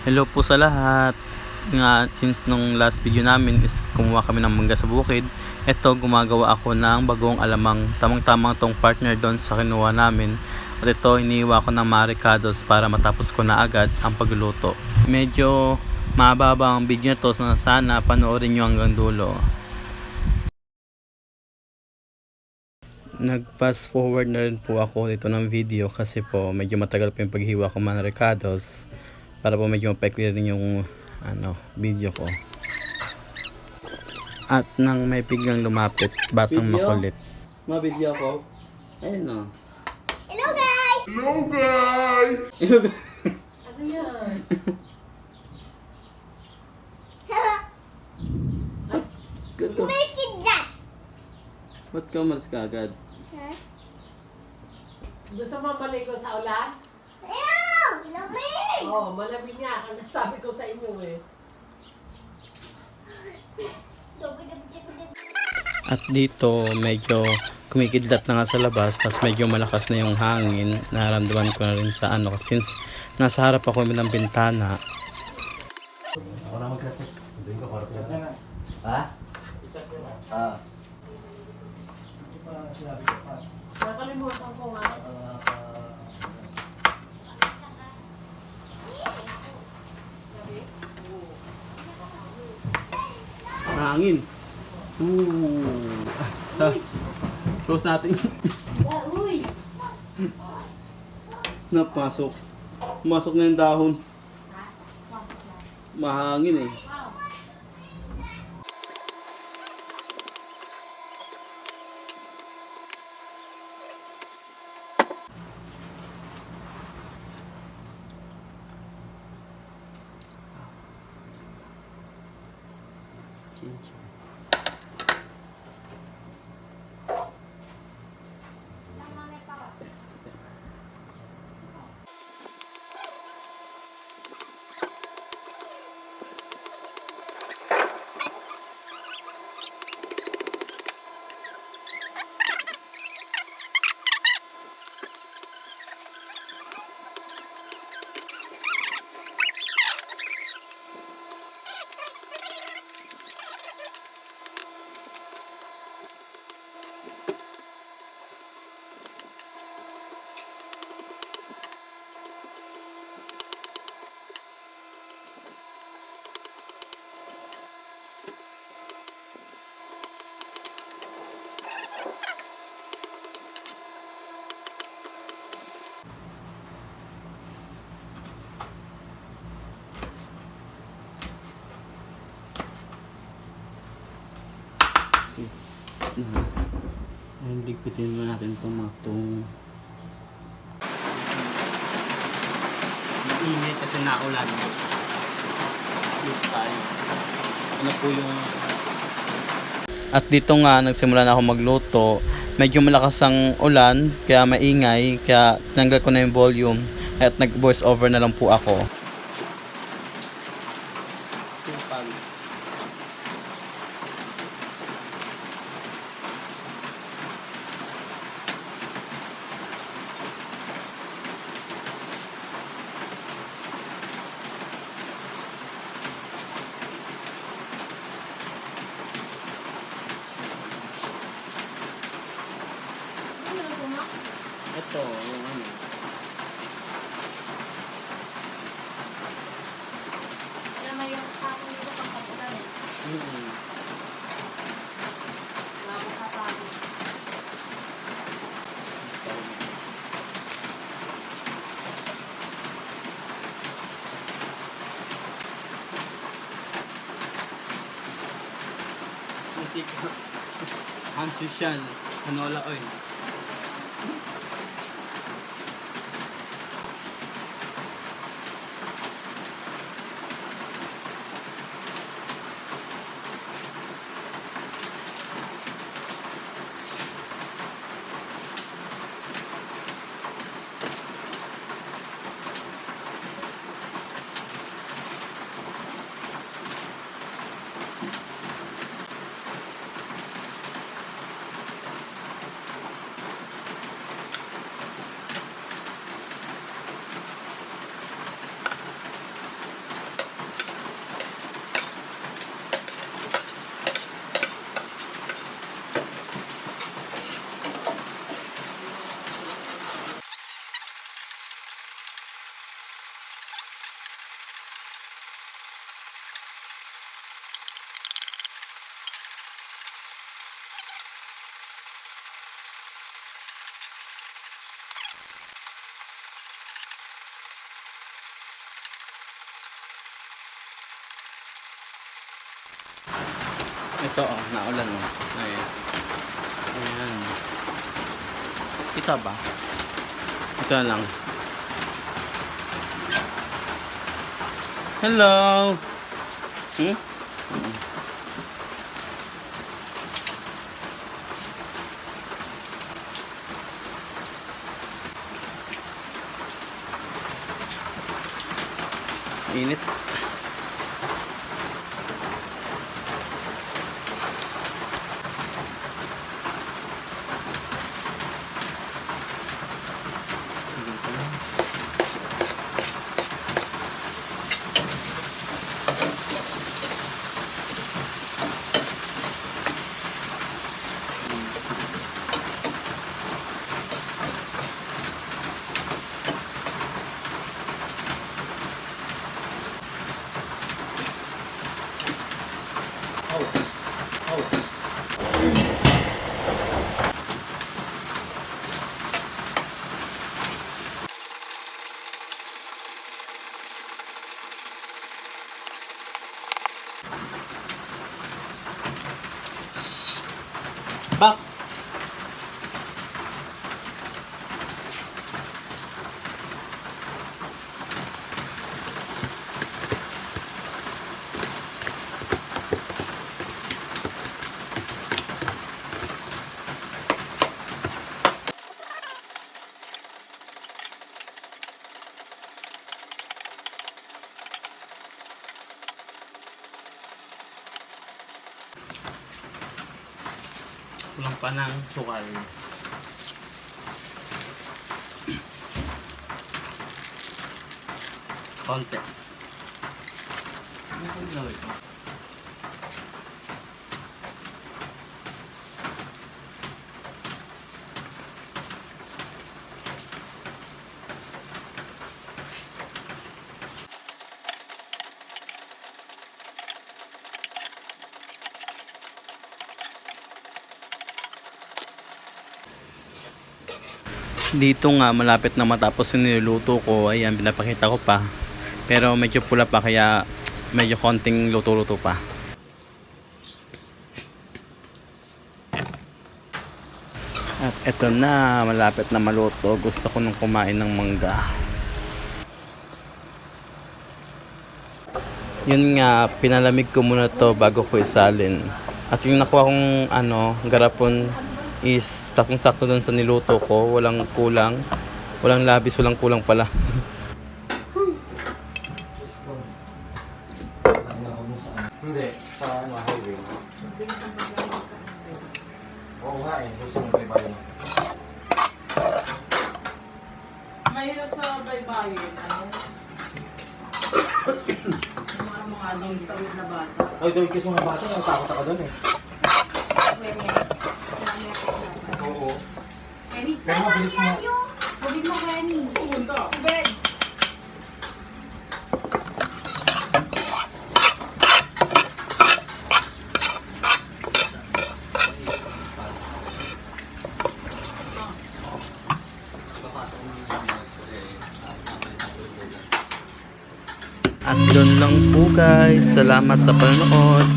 Hello po sa lahat. Nga, since nung last video namin is kumuha kami ng mangga sa bukid, eto gumagawa ako ng bagong alamang. Tamang-tamang tong partner doon sa kinuha namin. At ito, iniiwa ko ng mga ricados para matapos ko na agad ang pagluluto. Medyo mababa ang video to, so sana panoorin nyo hanggang dulo. Nag-fast forward na rin po ako dito ng video kasi po medyo matagal po yung paghiwa ko mga ricados para po medyo mapaikli rin yung video ko. At nang may biglang lumapit, batang video? Makulit. Ma-video ko? Ayun o. Hello guys! Hello guys! Ano yan? Gato. Make it that! Ba't ka umalis ka agad? Huh? Gusto mo maligo sa ulan? Ayaw! Lamig! Oo, malamig nga. Ang sabi ko sa inyo eh. At dito medyo kumikidlat na nga sa labas, tapos medyo malakas na yung hangin. Naramdaman ko na rin sa since nasa harap ako ng bintana. Ha? Ah. Nakalimutan ko nga. Hangin. Close natin. Uy! Napasok. Pumasok na yung dahon. Mahangin eh. Ayun, ligpitin mo natin itong mainit kasi naulan. Dito tayo. Ano po yung... At dito nga nagsimula na ako magluto. Medyo malakas ang ulan, kaya maingay, kaya tinanggal ko na yung volume at nag voice over na lang po ako. Ito, yung ano. Alam mo yung kapong dito pang kapulan eh. Bago ka pagod. Ang social, canola oil. Ito naulan Ayan. Ayan. Kita ba? Ito na lang. Hello! Hmm? Init. Bak! Kulang pa ng sukal. Konti. Ano kung gawin ito? Dito nga malapit na matapos yung niluluto ko. Ayan, pinapakita ko pa. Pero medyo pula pa kaya medyo konting luto-luto pa. At eto na, malapit na maluto. Gusto ko nung kumain ng mangga. Yun nga, pinalamig ko muna to bago ko isalin. At yung nakuha kong garapon is saktong-sakto dun sa niluto ko. Walang kulang. Walang labis, walang kulang pala. Hindi, sa highway. Oo nga gusto mong baybayin. Mahirap sa baybayin. Mga aning tawid na bata. Ay, doon kasi mga bata, natakot ako doon eh. Oo. Kenny, Pero mabilis nga. huwag mo Kenny. Pumunta. Bed! At doon lang po guys. Salamat sa panonood.